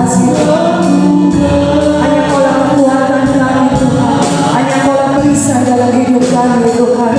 kasih Tuhan. Hanya Kaulah kekuatan kami Tuhan. Hanya Kaulah perisai dalam hidup kami Tuhan.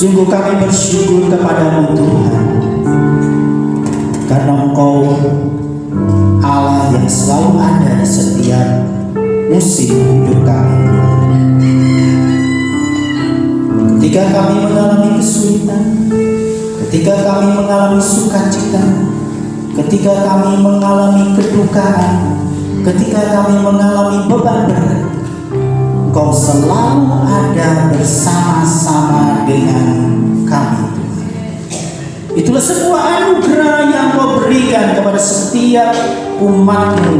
Sungguh kami bersyukur kepadamu Tuhan, karena Engkau Allah yang selalu ada di setiap musim hidup kami. Ketika kami mengalami kesulitan, ketika kami mengalami sukacita, ketika kami mengalami kedukaan, ketika kami mengalami beban berat, Engkau selalu ada bersama-sama dengan kami. Itulah sebuah anugerah yang Kau berikan kepada setiap umat-Mu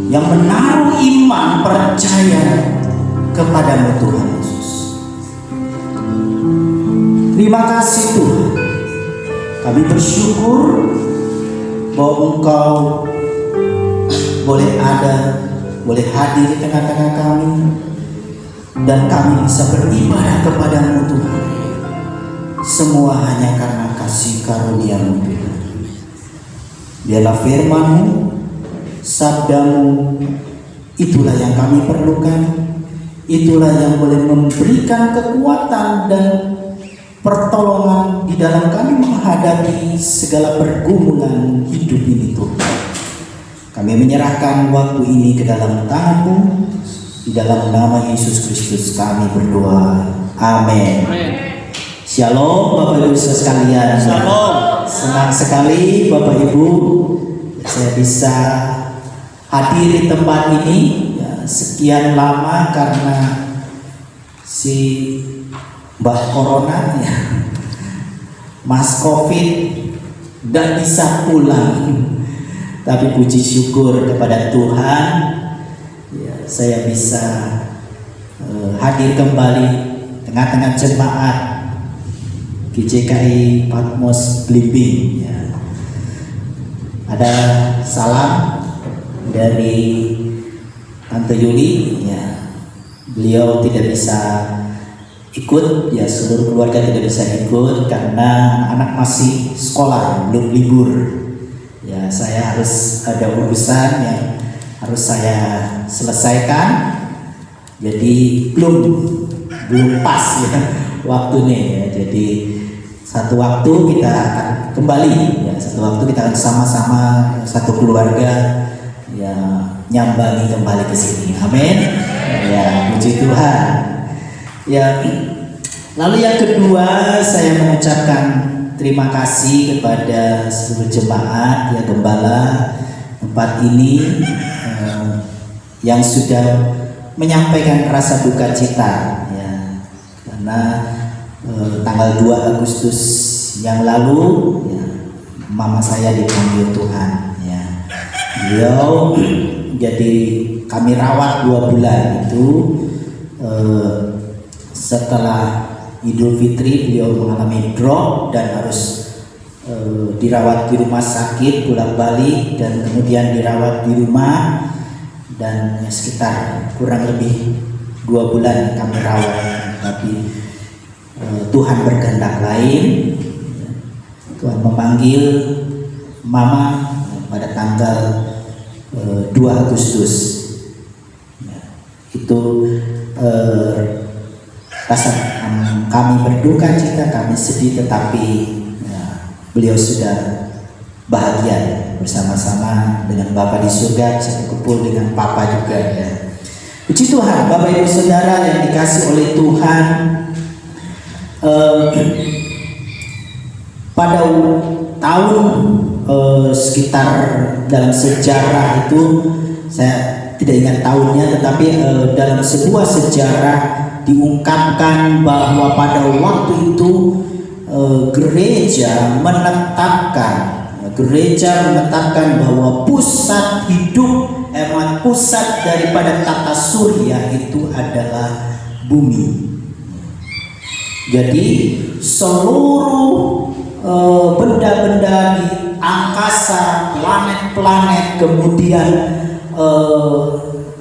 yang menaruh iman percaya kepadamu Tuhan Yesus. Terima kasih Tuhan. Kami bersyukur bahwa Engkau boleh ada, boleh hadir di tengah-tengah kami, dan kami bisa beribadah kepadamu Tuhan. Semua hanya karena kasih karunia-Mu Tuhan. Biarlah firman-Mu, sabda-Mu, itulah yang kami perlukan. Itulah yang boleh memberikan kekuatan dan pertolongan di dalam kami menghadapi segala pergumulan hidup ini Tuhan. Kami menyerahkan waktu ini ke dalam tangan-Mu. Di dalam nama Yesus Kristus kami berdoa. Amin. Shalom Bapak Ibu sekalian. Shalom. Senang sekali Bapak Ibu saya bisa hadir di tempat ini ya, sekian lama karena si Mbak Corona ya, Mas Covid dan bisa pulang. Tapi puji syukur kepada Tuhan ya, saya bisa hadir kembali tengah-tengah jemaat GJKI Patmos Blimbing ya. Ada salam dari Tante Yuli, ya. Beliau tidak bisa ikut, ya, seluruh keluarga tidak bisa ikut karena anak masih sekolah, belum libur. Ya, saya harus ada urusan yang harus saya selesaikan. Jadi belum pas ya waktunya ya. Jadi satu waktu kita akan kembali, ya, satu waktu kita akan sama-sama satu keluarga ya nyambangi kembali ke sini. Amin. Ya, puji Tuhan. Ya, lalu yang kedua saya mengucapkan terima kasih kepada seluruh jemaat, ya, gembala tempat ini yang sudah menyampaikan rasa duka cita, ya, karena tanggal 2 Agustus yang lalu, ya, mama saya dipanggil Tuhan, ya. Beliau jadi kami rawat 2 bulan itu. Setelah Idul Fitri beliau mengalami drop dan harus dirawat di rumah sakit bolak-balik, dan kemudian dirawat di rumah, dan ya, sekitar kurang lebih 2 bulan kami rawat. Tapi Tuhan berkehendak lain. Tuhan memanggil mama pada tanggal 2 Agustus. Ya, itu rasa kami berduka cita, kami sedih, tetapi ya, beliau sudah bahagia bersama-sama dengan Bapa di surga, bisa berkumpul dengan Papa juga, ya. Puji Tuhan, Bapak Ibu Saudara yang dikasih oleh Tuhan. Pada tahun sekitar dalam sejarah itu, saya tidak ingat tahunnya, tetapi dalam sebuah sejarah diungkapkan bahwa pada waktu itu gereja menetapkan bahwa pusat hidup, pusat daripada tata surya itu adalah bumi. Jadi seluruh benda-benda di angkasa, planet-planet, kemudian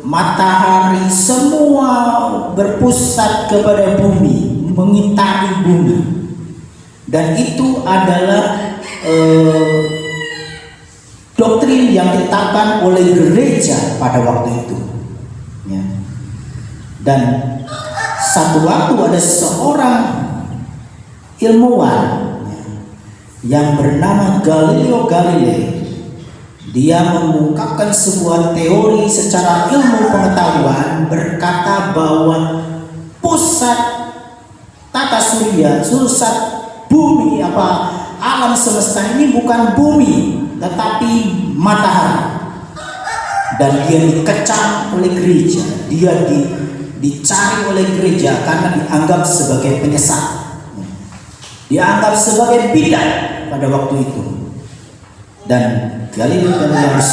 matahari, semua berpusat kepada bumi, mengitari bumi. Dan itu adalah doktrin yang ditetapkan oleh gereja pada waktu itu, ya. Dan satu waktu ada seorang ilmuwan, ya, yang bernama Galileo Galilei. Dia mengungkapkan sebuah teori secara ilmu pengetahuan, berkata bahwa pusat tata surya, pusat bumi, alam semesta ini bukan bumi, tetapi matahari. Dan dia dikecam oleh gereja, dia dicari oleh gereja karena dianggap sebagai penyesat, dianggap sebagai bidat pada waktu itu. Dan Galileo harus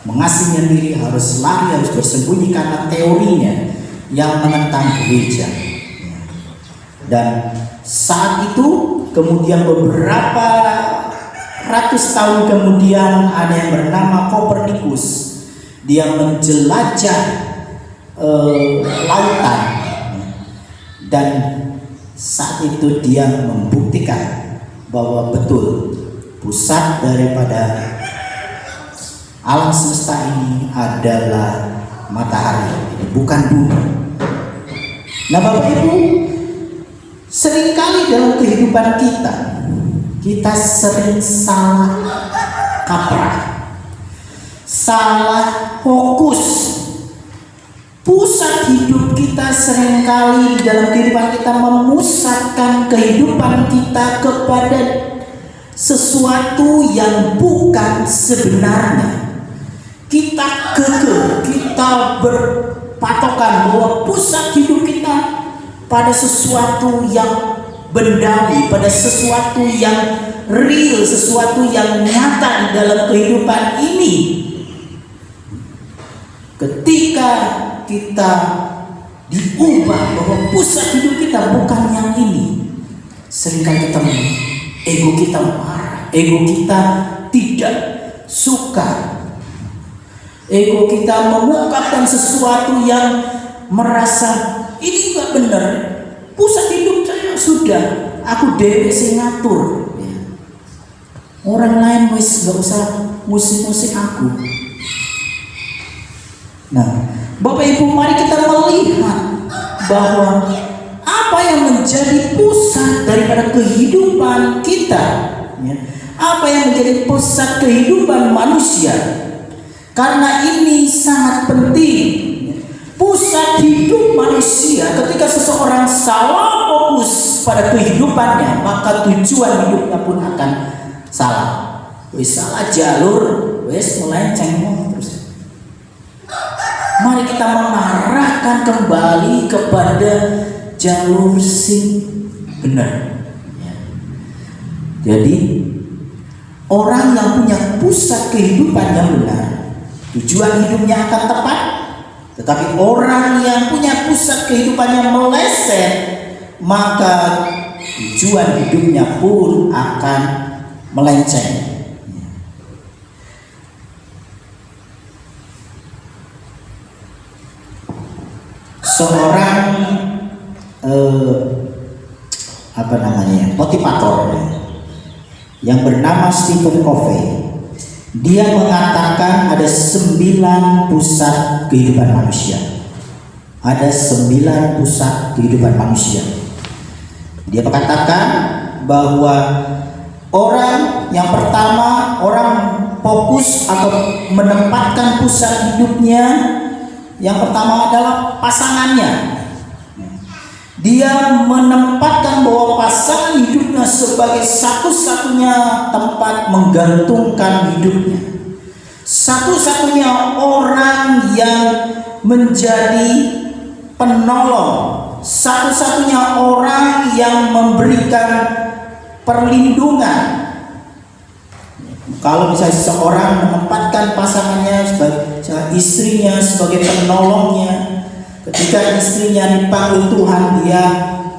mengasingkan diri, harus lari, harus bersembunyi karena teorinya yang menentang gereja. Dan saat itu kemudian beberapa ratus tahun kemudian ada yang bernama Kopernikus. Dia menjelajah lautan, dan saat itu dia membuktikan bahwa betul pusat daripada alam semesta ini adalah matahari, bukan bumi. Nah, Bapak Ibu, seringkali dalam kehidupan kita sering salah kaprah, salah fokus. Pusat hidup kita seringkali dalam kehidupan kita memusatkan kehidupan kita kepada sesuatu yang bukan sebenarnya. Kita kekeh, kita berpatokan bahwa pusat hidup kita pada sesuatu yang bendawi, pada sesuatu yang real, sesuatu yang nyata di dalam kehidupan ini. Ketika kita diubah bahwa pusat hidup kita bukan yang ini, seringkali kita ego kita marah, ego kita tidak suka. Ego kita mengungkapkan sesuatu yang merasa ini nggak benar. Pusat hidup saya sudah, aku dewe sing ngatur. Orang lain wis nggak usah musik-musik aku. Nah, Bapak Ibu, mari kita melihat bahwa apa yang menjadi pusat daripada kehidupan kita, ya, apa yang menjadi pusat kehidupan manusia. Karena ini sangat penting. Pusat hidup manusia, ketika seseorang salah fokus pada kehidupannya, maka tujuan hidupnya pun akan salah. Wis salah jalur, wis melenceng terus. Mari kita mengarahkan kembali kepada jalur sing benar. Jadi orang yang punya pusat kehidupan yang benar, tujuan hidupnya akan tepat. Tetapi orang yang punya pusat kehidupannya meleset, maka tujuan hidupnya pun akan melenceng. Seorang motivator yang bernama Stephen Covey, dia mengatakan ada 9 pusat kehidupan manusia. Ada 9 pusat kehidupan manusia. Dia mengatakan bahwa orang yang pertama, orang fokus atau menempatkan pusat hidupnya, yang pertama adalah pasangannya. Dia menempatkan bahwa pasangan hidupnya sebagai satu-satunya tempat menggantungkan hidupnya. Satu-satunya orang yang menjadi penolong. Satu-satunya orang yang memberikan perlindungan. Kalau misalnya seseorang menempatkan pasangannya sebagai istrinya sebagai penolongnya, ketika istrinya dipanggil Tuhan, dia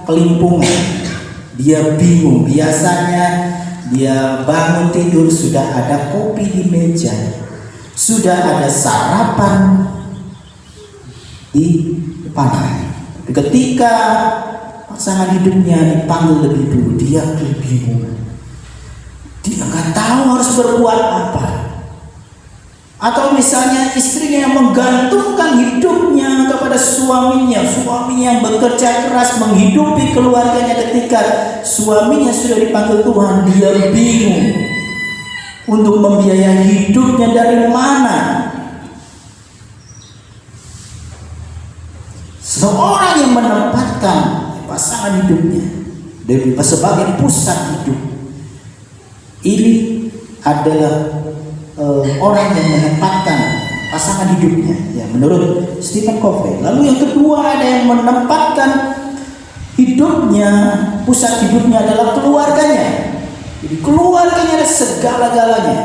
kelimpungan, dia bingung. Biasanya dia bangun tidur sudah ada kopi di meja, sudah ada sarapan di depan. Ketika pasangan hidupnya dipanggil lebih dulu, dia bingung. Dia nggak tahu harus berbuat apa. Atau misalnya istrinya yang menggantungkan hidupnya kepada suaminya yang bekerja keras menghidupi keluarganya, ketika suaminya sudah dipanggil Tuhan, dia bingung untuk membiayai hidupnya dari mana. Seorang yang menempatkan pasangan hidupnya sebagai pusat hidup, ini adalah orang yang menempatkan pasangan hidupnya, ya, menurut Stephen Covey. Lalu yang kedua, ada yang menempatkan hidupnya, pusat hidupnya adalah keluarganya. Jadi keluarganya adalah segala-galanya.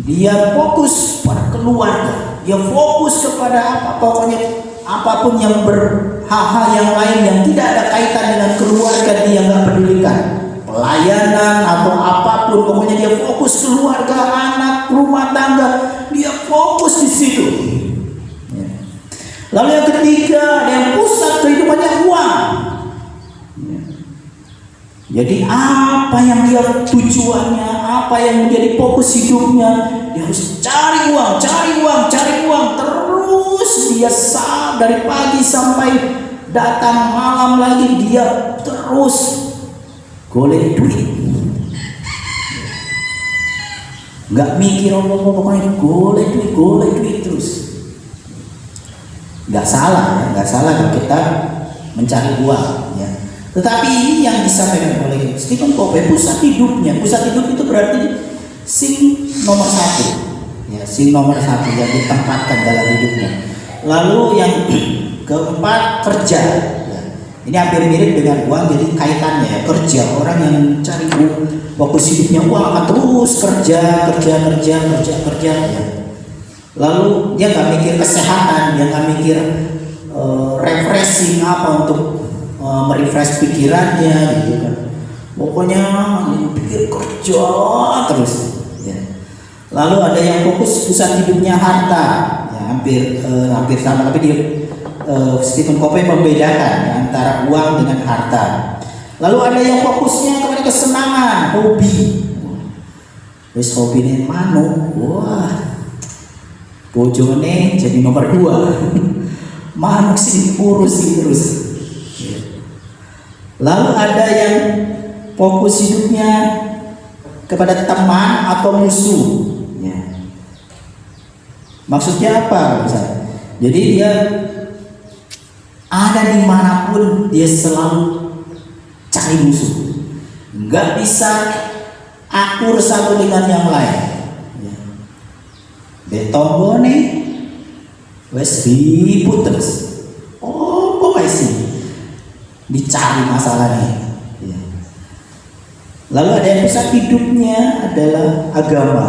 Dia fokus pada keluarga, dia fokus kepada apa, pokoknya apapun yang hal-hal yang lain yang tidak ada kaitan dengan keluarga dia nggak pedulikan. Pelayanan atau apapun, pokoknya dia fokus keluarga, anak, rumah tangga, dia fokus di situ. Lalu yang ketiga, ada yang pusat kehidupannya uang. Jadi apa yang dia tujuannya, apa yang menjadi fokus hidupnya, dia harus cari uang, terus dia dari pagi sampai datang malam lagi, dia terus golek duit, nggak mikir pokoknya golek duit terus. Nggak salah kalau kita mencari uang, ya. Tetapi ini yang disampaikan oleh Stephen Covey, pusat hidup itu berarti sing nomor 1, ya, sing nomor 1 yang ditempatkan dalam hidupnya. Lalu yang keempat, kerja. Ini hampir mirip dengan uang, jadi kaitannya ya, kerja. Orang yang cari fokus hidupnya uang akan terus kerja ya. Lalu dia nggak mikir kesehatan, dia nggak mikir refreshing apa untuk merefresh pikirannya gitu kan. Pokoknya dia pikir kerja terus ya. Lalu ada yang fokus pusat hidupnya harta, ya hampir sama, tapi dia Stephen Covey membedakan ya, antara uang dengan harta. Lalu ada yang fokusnya kepada kesenangan, hobi. Wis hobi ini manuk, wah, bojone jadi nomor 2. Manuk sih urus terus. Lalu ada yang fokus hidupnya kepada teman atau musuh. Ya. Maksudnya apa? Jadi dia ada dimanapun dia selalu cari musuh, nggak bisa akur satu dengan yang lain. Ya. Betombone, wes ribut terus. Oh, kok sih dicari masalahnya. Ya. Lalu ada yang pusat hidupnya adalah agama.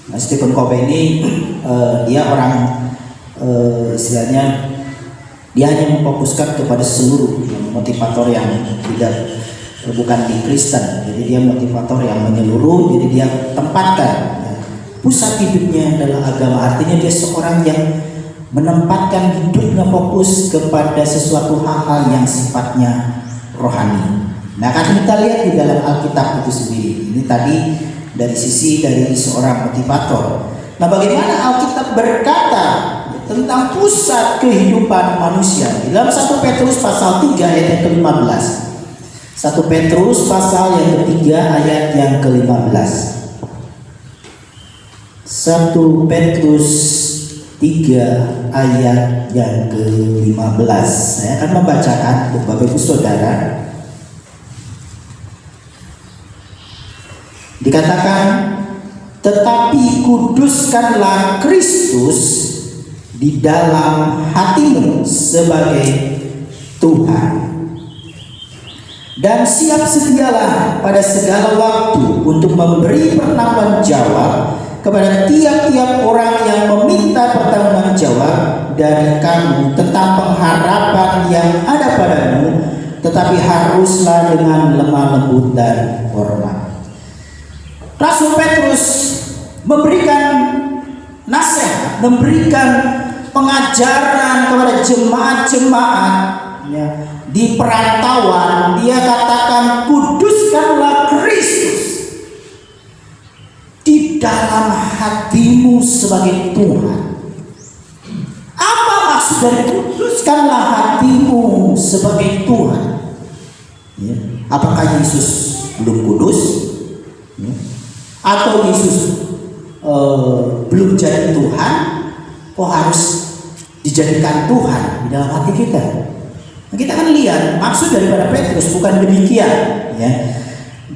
Nah, Stephen Covey ini dia orang istilahnya dia hanya memfokuskan kepada seluruh motivator yang bukan di Kristen. Jadi dia motivator yang menyeluruh. Jadi dia tempatkan ya, pusat hidupnya adalah agama. Artinya dia seorang yang menempatkan hidupnya fokus kepada sesuatu hal-hal yang sifatnya rohani. Nah, kan kita lihat di dalam Alkitab itu sendiri. Ini tadi dari sisi dari seorang motivator. Nah, bagaimana Alkitab berkata tentang pusat kehidupan manusia? Di dalam 1 Petrus pasal 3 ayat yang ke-15. 1 Petrus pasal yang ketiga ayat yang ke-15. 1 Petrus 3 ayat yang ke-15. Saya akan membacakan untuk Bapak Ibu Saudara. Dikatakan, tetapi kuduskanlah Kristus di dalam hatimu sebagai Tuhan, dan siap sedialah pada segala waktu untuk memberi pertanggung jawab kepada tiap-tiap orang yang meminta pertanggung jawab dari kamu tentang pengharapan yang ada padamu, tetapi haruslah dengan lemah lembut dan hormat. Rasul Petrus memberikan nasihat, memberikan pengajaran kepada jemaat-jemaat ya, di perantauan. Dia katakan, kuduskanlah Kristus di dalam hatimu sebagai Tuhan. Apa maksud dari kuduskanlah hatimu sebagai Tuhan? Ya. Apakah Yesus belum kudus? Ya. Atau Yesus belum jadi Tuhan? Kok harus dijadikan Tuhan di dalam hati kita? Nah, kita kan lihat maksud daripada Petrus bukan demikian, ya.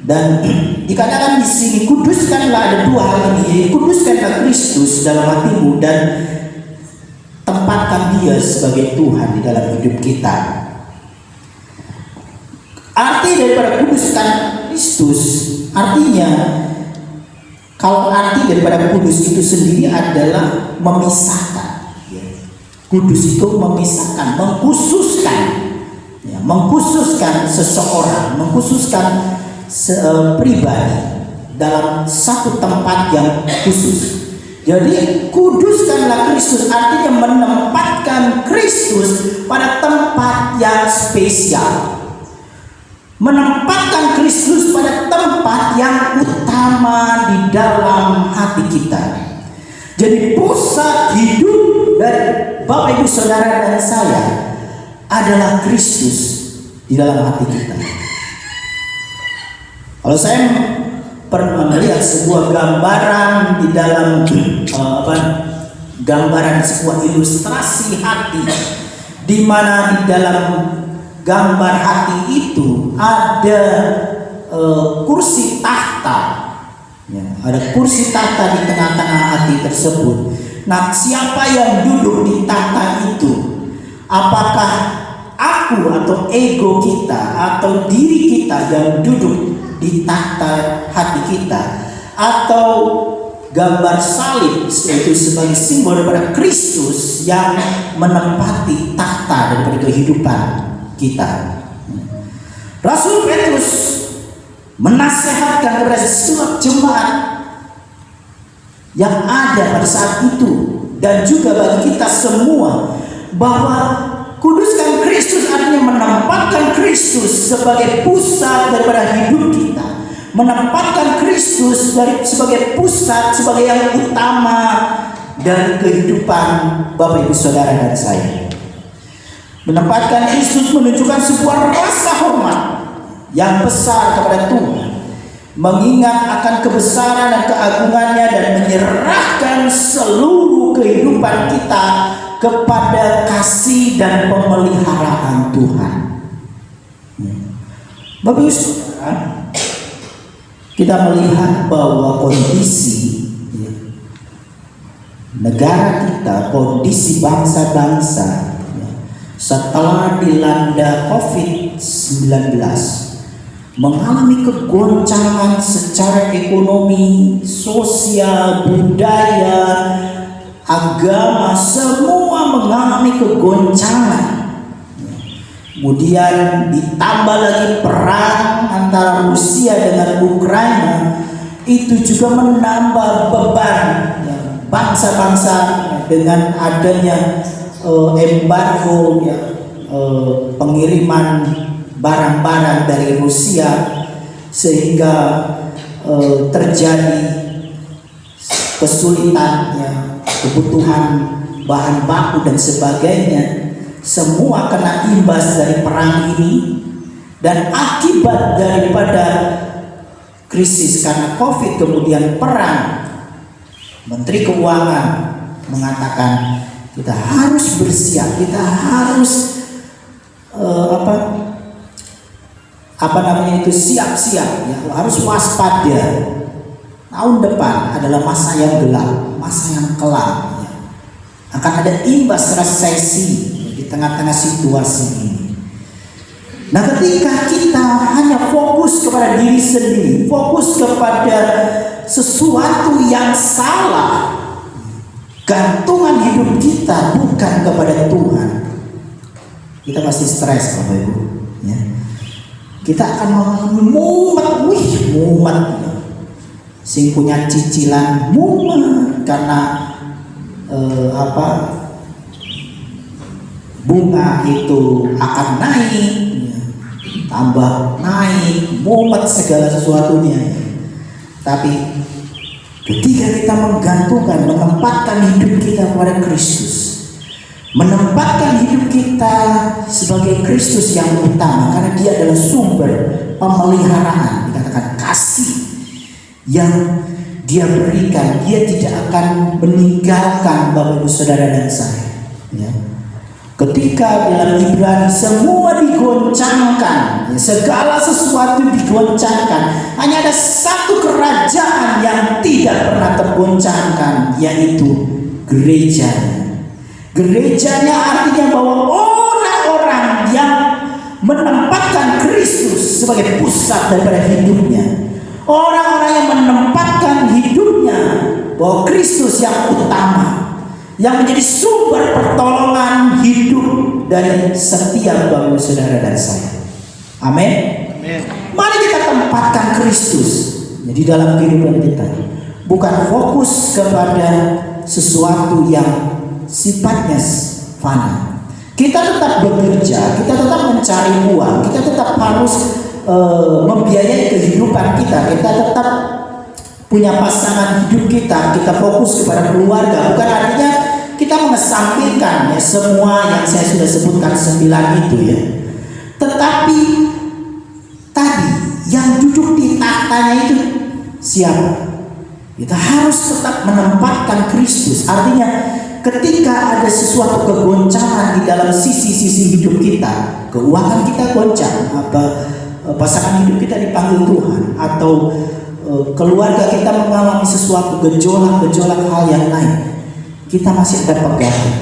Dan dikatakan di sini, kuduskanlah, ada dua hal ini. Kuduskanlah Kristus dalam hatimu dan tempatkan Dia sebagai Tuhan di dalam hidup kita. Arti daripada kuduskan Kristus, artinya, kalau arti daripada kudus itu sendiri adalah memisahkan. Kudus itu memisahkan, mengkhususkan, ya, mengkhususkan seseorang, mengkhususkan pribadi dalam satu tempat yang khusus. Jadi kuduskanlah Kristus artinya menempatkan Kristus pada tempat yang spesial. Menempatkan Kristus pada tempat yang utama di dalam hati kita. Jadi pusat hidup dari Bapak Ibu Saudara dan saya adalah Kristus di dalam hati kita. Kalau saya pernah melihat sebuah gambaran di dalam gambaran sebuah ilustrasi hati, di mana di dalam gambar hati itu ada kursi tahta, ya, ada kursi tahta di tengah-tengah hati tersebut. Nah, siapa yang duduk di tahta itu? Apakah aku atau ego kita atau diri kita yang duduk di tahta hati kita, atau gambar salib yaitu sebagai simbol daripada Kristus yang menempati tahta daripada kehidupan kita? Rasul Petrus menasehatkan kepada setiap jemaat yang ada pada saat itu, dan juga bagi kita semua, bahwa kuduskan Kristus artinya menempatkan Kristus sebagai pusat daripada hidup kita, menempatkan Kristus sebagai pusat, sebagai yang utama dari kehidupan Bapak Ibu Saudara dan saya. Menempatkan Kristus menunjukkan sebuah rasa hormat yang besar kepada Tuhan, mengingat akan kebesaran dan keagungannya, dan menyerahkan seluruh kehidupan kita kepada kasih dan pemeliharaan Tuhan. Bapak Ibu Saudara, kita melihat bahwa kondisi negara kita, kondisi bangsa-bangsa setelah dilanda COVID-19 mengalami kegoncangan secara ekonomi, sosial, budaya, agama, semua mengalami kegoncangan. Kemudian ditambah lagi perang antara Rusia dengan Ukraina, itu juga menambah beban bangsa-bangsa dengan adanya embargo, pengiriman barang-barang dari Rusia, sehingga terjadi kesulitan, kebutuhan bahan baku dan sebagainya. Semua kena imbas dari perang ini, dan akibat daripada krisis karena COVID kemudian perang. Menteri Keuangan mengatakan kita harus bersiap, kita harus siap-siap, harus waspada. Tahun depan adalah masa yang gelap, masa yang kelam. Akan ada imbas resesi di tengah-tengah situasi ini. Nah, ketika kita hanya fokus kepada diri sendiri, fokus kepada sesuatu yang salah, gantungan hidup kita bukan kepada Tuhan, kita pasti stres, Bapak Ibu. Kita akan mumet, sing punya cicilan mumet karena bunga itu akan naik, tambah naik, mumet segala sesuatunya. Tapi ketika kita menggantungkan, menempatkan hidup kita kepada Kristus, menempatkan hidup kita sebagai Kristus yang utama, karena Dia adalah sumber pemeliharaan, dikatakan kasih yang Dia berikan, Dia tidak akan meninggalkan Bapak Ibu Saudara dan saya. Ketika dalam Ibrani semua digoncangkan, segala sesuatu digoncangkan, hanya ada satu kerajaan yang tidak pernah tergoncangkan, yaitu gerejanya. Gerejanya artinya bahwa orang-orang yang menempatkan Kristus sebagai pusat daripada hidupnya, orang-orang yang menempatkan hidupnya bahwa Kristus yang utama, yang menjadi sumber pertolongan hidup dari setiap Bapak Saudara dan saya. Amin. Mari kita tempatkan Kristus di dalam kehidupan kita, bukan fokus kepada sesuatu yang sifatnya fana. Kita tetap bekerja, kita tetap mencari uang, kita tetap harus membiayai kehidupan kita, kita tetap punya pasangan hidup kita fokus kepada keluarga. Bukan artinya kita mengesampingkan semua yang saya sudah sebutkan 9 itu Tetapi tadi yang duduk di tahtanya itu siapa? Kita harus tetap menempatkan Kristus. Artinya ketika ada sesuatu kegoncangan di dalam sisi-sisi hidup kita, keuangan kita goncang, pasangan hidup kita dipanggil Tuhan, atau keluarga kita mengalami sesuatu gejolak hal yang lain, kita masih ada pegangan,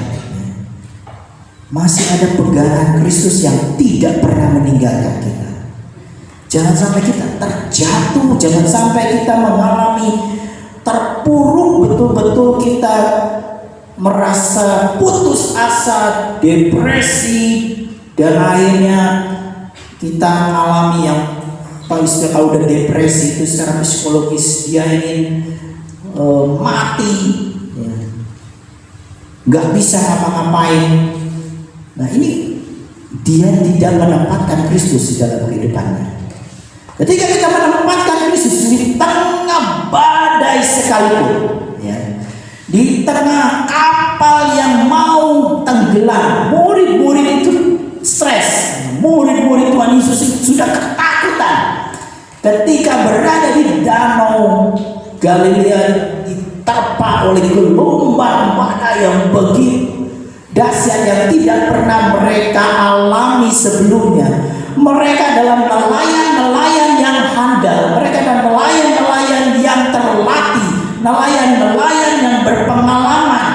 masih ada pegangan Kristus yang tidak pernah meninggalkan kita. Jangan sampai kita terjatuh, jangan sampai kita mengalami terpuruk, betul-betul kita merasa putus asa, depresi, dan akhirnya kita mengalami yang kalau udah depresi itu secara psikologis dia ingin mati, ya. Nggak bisa ngapa-ngapain. Nah ini dia tidak menempatkan Kristus di dalam kehidupannya. Ketika kita menempatkan Kristus di tengah badai sekalipun, ya, di tengah kapal yang mau tenggelam, murid-murid itu stres, murid-murid Tuhan Yesus sudah ketakutan ketika berada di danau Galilea, diterpa oleh gelombang badai yang begitu dahsyat yang tidak pernah mereka alami sebelumnya. Mereka dalam nelayan-nelayan yang handal, mereka dalam nelayan-nelayan yang terlatih, nelayan-nelayan yang berpengalaman.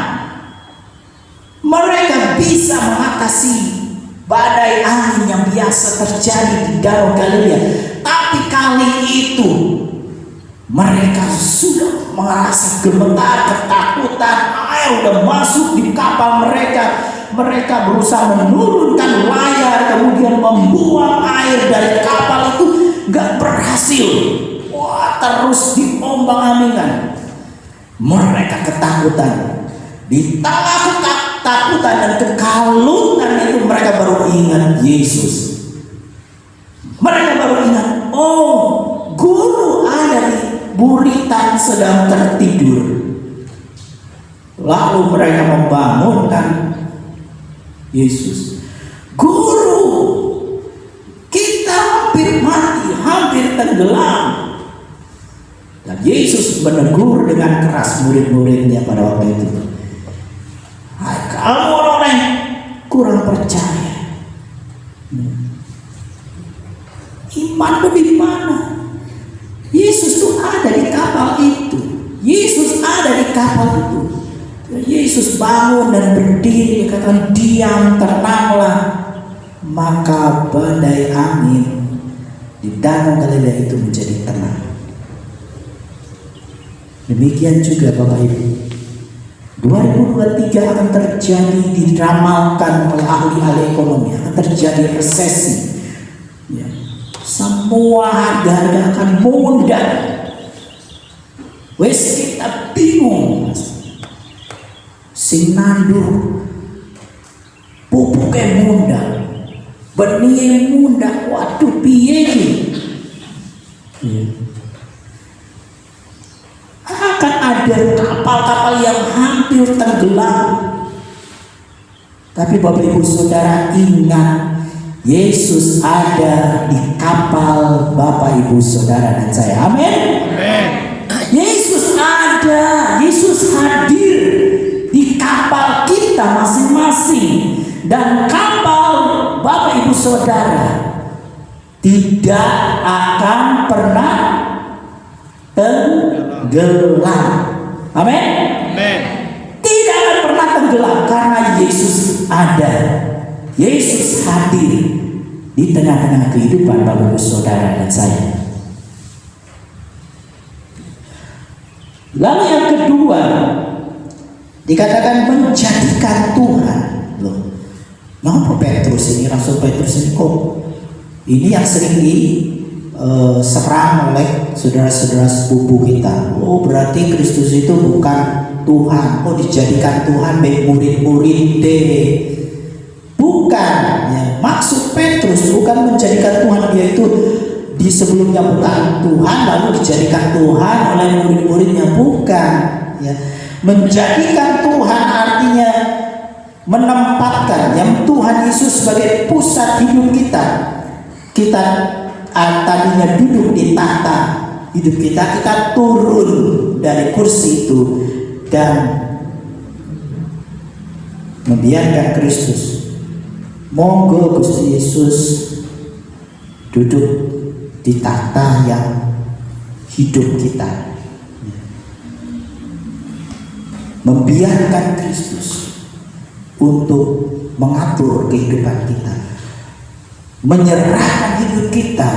Mereka bisa mengatasi badai angin yang biasa terjadi di Danau Galilea. Tapi kali itu mereka sudah merasa gemetar, ketakutan, air udah masuk di kapal mereka. Mereka berusaha menurunkan layar, kemudian membuang air dari kapal itu, nggak berhasil. Wah, terus diombang-ambingkan. Mereka ketakutan. Di tengah ketakutan dan kekalutan itu mereka baru ingat Yesus. Mereka baru ingat, oh, guru ada di buritan sedang tertidur. Lalu mereka membangunkan Yesus. Guru, kita hampir mati, hampir tenggelam. Dan Yesus menegur dengan keras murid-muridnya pada waktu itu. Hai, kamu orang yang kurang percaya. Imanmu di mana? Yesus itu ada di kapal itu. Yesus ada di kapal itu. Yesus bangun dan berdiri, katakan diam, tenanglah. Maka badai angin di Danau Galilea itu menjadi tenang. Demikian juga Bapak Ibu, 2023 akan terjadi, diramalkan oleh ahli-ahli ekonomi, akan terjadi resesi, ya. Semua harga akan mundur. Wes kita bingung, sing nandur pupuknya mundur, benihnya mundur, waduh piye iki? Akan ada kapal-kapal yang hampir tenggelam. Tapi Bapak Ibu Saudara ingat, Yesus ada di kapal Bapak Ibu Saudara dan saya. Amin. Yesus ada, Yesus hadir di kapal kita masing-masing. Dan kapal Bapak Ibu Saudara tidak akan pernah tenggelam. Amin. Tidak akan pernah tenggelam karena Yesus ada. Yesus hadir di tengah-tengah kehidupan Bapak Ibu Saudara dan saya. Lalu yang kedua, dikatakan menjadikan Tuhan. Loh, kenapa Petrus ini, Rasul Petrus ini kok ini yang sering diserang oleh saudara-saudara sepupu kita. Oh, berarti Kristus itu bukan Tuhan. Oh, dijadikan Tuhan baik murid-murid deh. Bukan, ya. Maksud Petrus bukan menjadikan Tuhan, dia itu di sebelumnya bukan Tuhan lalu dijadikan Tuhan oleh murid-muridnya, bukan, ya. Menjadikan Tuhan artinya menempatkan yang Tuhan Yesus sebagai pusat hidup kita. Kita tadinya duduk di tahta hidup kita, kita turun dari kursi itu dan membiarkan Kristus. Monggo Gusti Yesus duduk di tahta yang hidup kita. Membiarkan Kristus untuk mengatur kehidupan kita. Menyerahkan hidup kita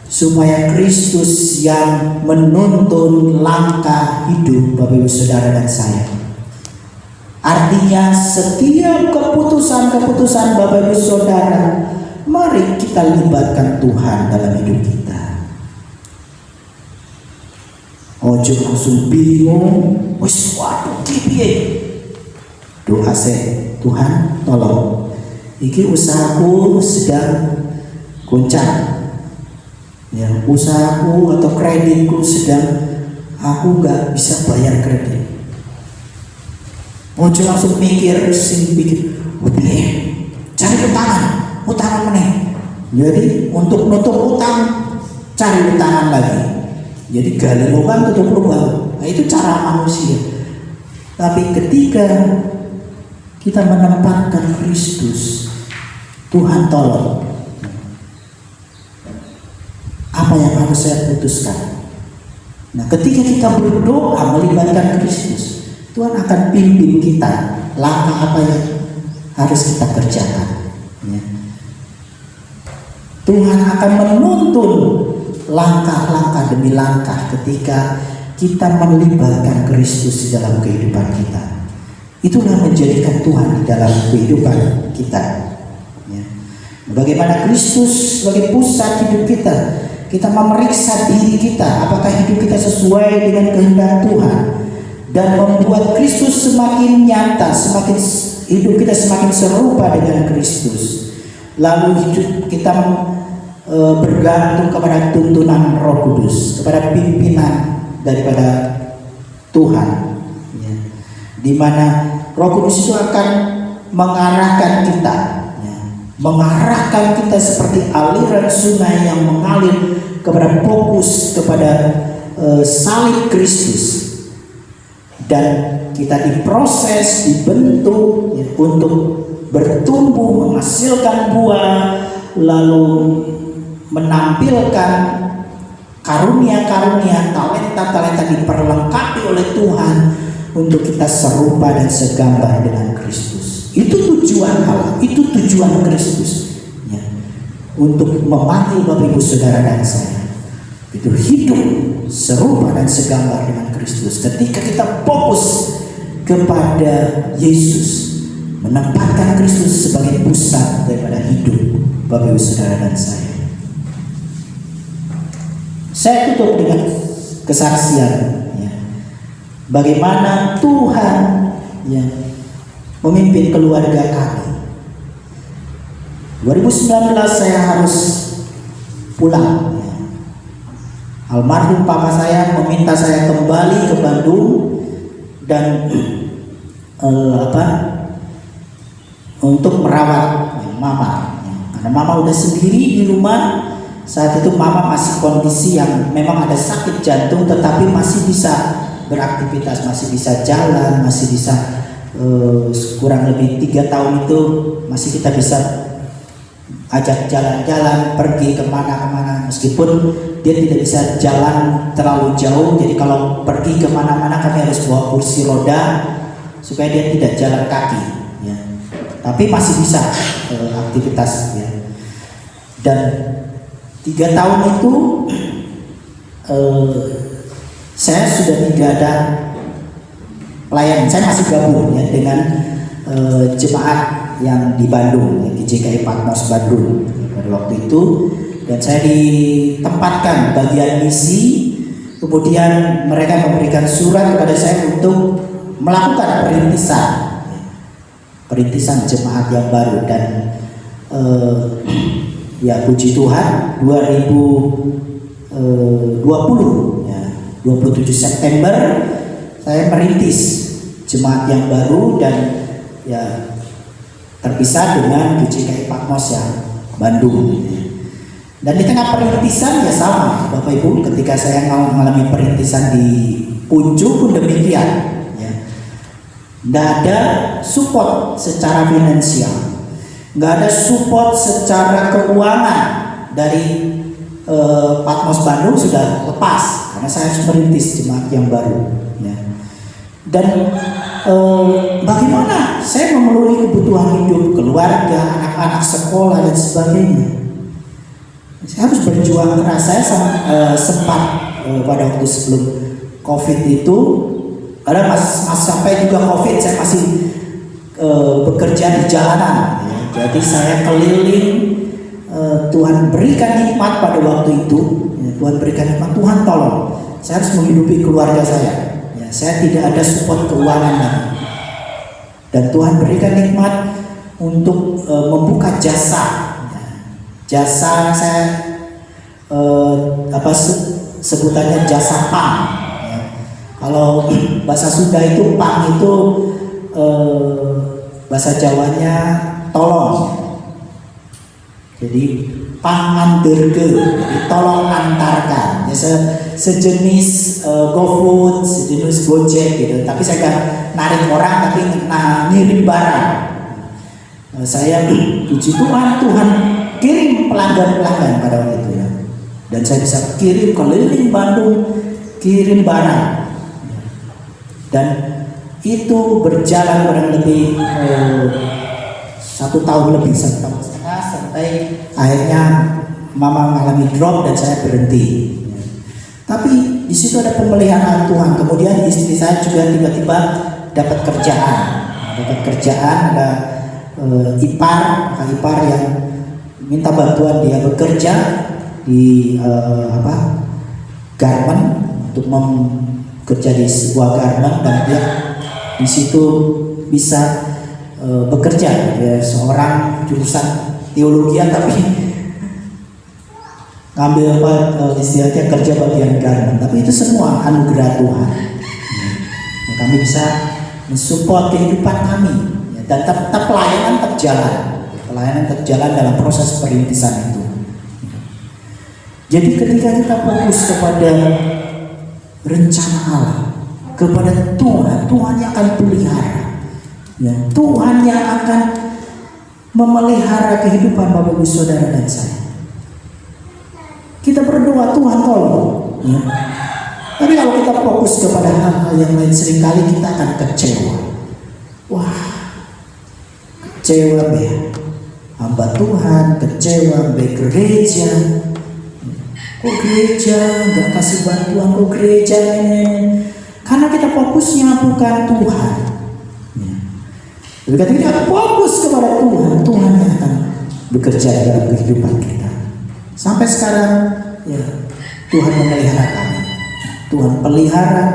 supaya Kristus yang menuntun langkah hidup Bapak Ibu Saudara dan saya. Artinya setiap keputusan-keputusan Bapak Ibu Saudara, mari kita libatkan Tuhan dalam hidup kita. Oh Ojo langsung bingung, wis waduh piye. Doa saya, Tuhan tolong. Iki usahaku sedang goncang. Ya, usahaku atau kreditku sedang aku nggak bisa bayar kredit. Ojo langsung pikir, piye? Cari utangan meneh. Jadi untuk nutup utang, cari utangan lagi. Jadi gali lubang tutup lubang. Nah, itu cara manusia. Tapi ketika kita menempatkan Kristus, Tuhan tolong. Apa yang harus saya putuskan? Nah, ketika kita berdoa melibatkan Kristus, Tuhan akan pimpin kita langkah apa yang harus kita kerjakan. Ya. Tuhan akan menuntun langkah-langkah demi langkah ketika kita melibatkan Kristus di dalam kehidupan kita. Itulah menjadikan Tuhan di dalam kehidupan kita. Ya. Bagaimana Kristus sebagai pusat hidup kita, kita memeriksa diri kita, apakah hidup kita sesuai dengan kehendak Tuhan, dan membuat Kristus semakin nyata, hidup kita semakin serupa dengan Kristus. Lalu hidup kita bergantung kepada tuntunan Roh Kudus, kepada pimpinan daripada Tuhan, ya. Di mana Roh Kudus itu akan mengarahkan kita, ya. Mengarahkan kita seperti aliran sungai yang mengalir kepada fokus kepada salib Kristus, dan kita diproses, dibentuk, ya, untuk bertumbuh, menghasilkan buah, lalu menampilkan karunia-karunia, talenta-talenta diperlengkapi oleh Tuhan untuk kita serupa dan segambar dengan Kristus. Itu tujuan Allah, itu tujuan Kristus, ya, untuk memanggil Bapak Ibu Saudara dan saya. Itu hidup serupa dan segambar dengan Kristus. Ketika kita fokus kepada Yesus, menempatkan Kristus sebagai pusat daripada hidup Bapak Ibu Saudara dan saya. Saya tutup dengan kesaksian, ya, bagaimana Tuhan, ya, memimpin keluarga kami. 2019 saya harus pulang, ya. Almarhum papa saya meminta saya kembali ke Bandung dan untuk merawat, ya, mama, ya. Karena mama udah sendiri di rumah. Saat itu mama masih kondisi yang memang ada sakit jantung, tetapi masih bisa beraktivitas, masih bisa jalan, masih bisa kurang lebih 3 tahun itu masih kita bisa ajak jalan-jalan, pergi kemana-mana, meskipun dia tidak bisa jalan terlalu jauh. Jadi kalau pergi kemana-mana kami harus bawa kursi roda supaya dia tidak jalan kaki, ya. Tapi masih bisa aktivitas, ya. Dan 3 tahun itu saya sudah tidak ada pelayanan. Saya masih gabung, ya, dengan jemaat yang di Bandung, ya, di GKI Patmos Bandung, ya, pada waktu itu. Dan saya ditempatkan bagian misi. Kemudian mereka memberikan surat kepada saya untuk melakukan perintisan jemaat yang baru. Dan ya puji Tuhan, 2020, ya, 27 September saya merintis jemaat yang baru dan, ya, terpisah dengan GKI Patmos yang Bandung, ya. Dan di tengah perintisan, ya, sama Bapak Ibu, ketika saya mengalami perintisan di Punju pun demikian, ya. Tidak ada support secara finansial, nggak ada support secara keuangan dari Patmos Bandung, sudah lepas karena saya harus merintis jemaat yang baru, ya. Dan bagaimana saya memenuhi kebutuhan hidup keluarga, anak-anak sekolah dan sebagainya. Saya harus berjuang keras. Saya sempat pada waktu sebelum COVID itu, karena sampai juga COVID saya masih bekerja di jalanan, ya. Jadi saya keliling, Tuhan berikan nikmat pada waktu itu, ya, Tuhan berikan nikmat. Tuhan tolong, saya harus menghidupi keluarga saya. Ya, saya tidak ada support keuangan lagi. Dan Tuhan berikan nikmat untuk membuka jasa. Ya, jasa saya sebutannya jasa pang. Ya. Kalau bahasa Sunda itu pang itu bahasa Jawanya tolong. Jadi panganderge, jadi tolong antarkan. Ya, sejenis GoFood, sejenis Gojek gitu. Tapi saya kan narik orang, tapi ngirim barang. Saya puji Tuhan, Tuhan kirim pelanggan-pelanggan pada waktu itu ya. Dan saya bisa kirim keliling Bandung, kirim barang. Dan itu berjalan kurang lebih 1 tahun lebih, 1 tahun setengah, sampai akhirnya mama mengalami drop dan saya berhenti. Tapi di situ ada pemeliharaan Tuhan. Kemudian istri saya juga tiba-tiba dapat kerjaan. Ada ipar yang minta bantuan dia bekerja di garment, untuk bekerja di sebuah garment, dan dia di situ bisa bekerja. Dia seorang jurusan teologi tapi ngambil istilahnya kerja bagian garment. Tapi itu semua anugerah Tuhan. Ya, kami bisa mensupport kehidupan kami, ya, dan tetap pelayanan terjalan dalam proses perintisan itu. Jadi ketika kita fokus kepada rencana Allah, kepada Tuhan yang akan pelihara, ya, Tuhan yang akan memelihara kehidupan Bapak Ibu Saudara dan saya. Kita berdoa, Tuhan tolong, ya. Tapi kalau kita fokus kepada hal-hal yang lain, seringkali kita akan kecewa. Wah, kecewa ya, hamba Tuhan, kecewa be gereja. Kok gereja nggak kasih bantuan, kok gereja ini? Karena kita fokusnya bukan Tuhan. Ya. Jadi ketika kita fokus kepada Tuhan, Tuhan yang akan bekerja dalam kehidupan kita. Sampai sekarang, ya, Tuhan memelihara kami. Tuhan pelihara,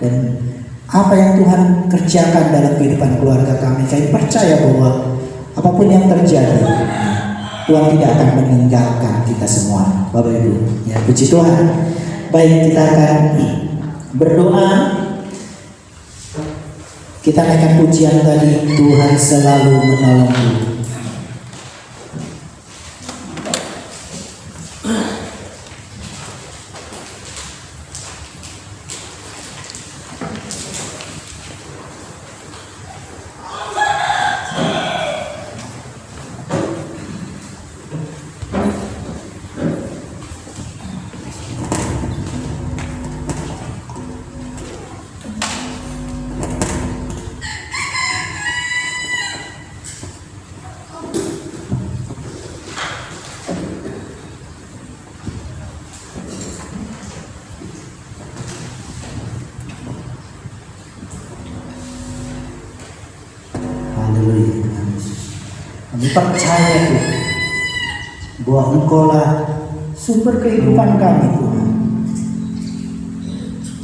dan apa yang Tuhan kerjakan dalam kehidupan keluarga kami, kami percaya bahwa apapun yang terjadi, Tuhan tidak akan meninggalkan kita semua, Bapak Ibu. Ya, puji Tuhan. Baik, kita akan berdoa. Kita naikkan pujian tadi, Tuhan selalu menolongku. Kami percaya Tuhan bahwa Engkaulah sumber kehidupan kami, Tuhan.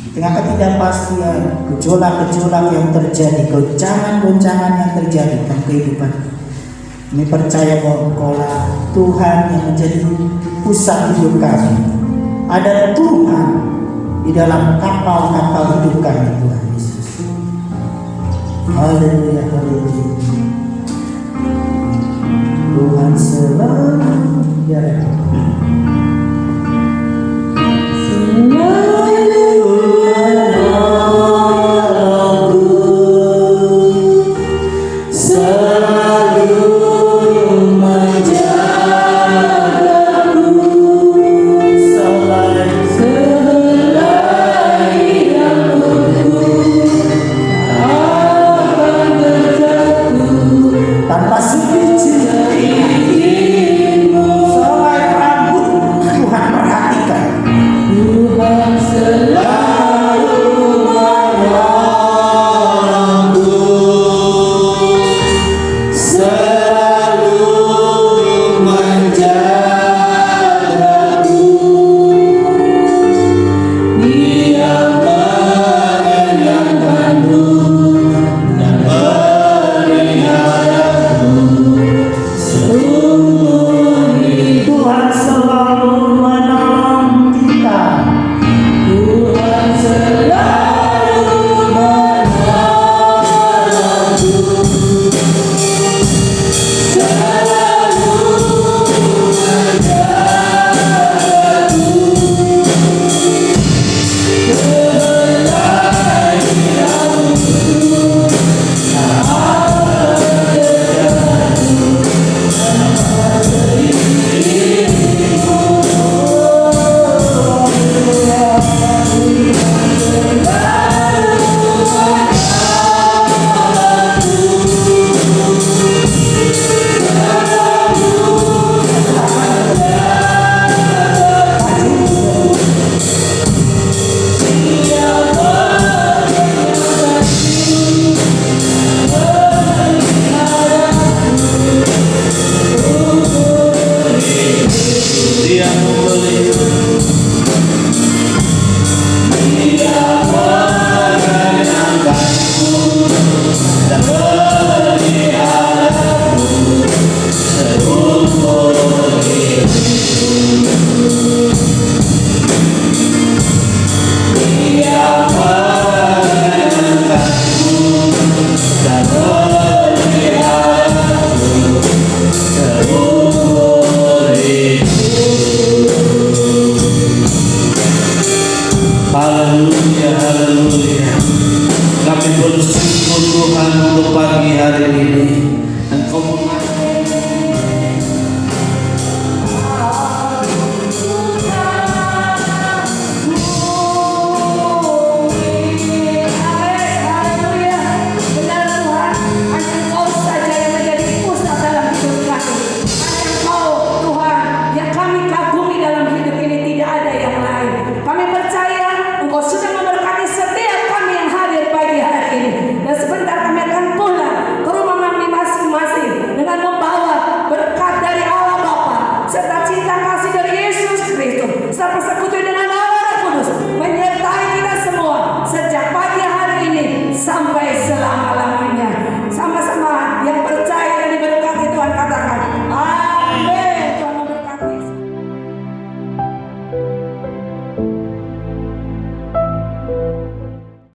Di tengah ketidakpastian, gejolak-gejolak yang terjadi, goncangan-goncangan yang terjadi dalam kehidupan, kami percaya bahwa Engkaulah Tuhan yang menjadi pusat hidup kami. Ada Tuhan di dalam kapal-kapal hidup kami, Tuhan Yesus. Haleluya, haleluya. Tuhan selalu Di sampai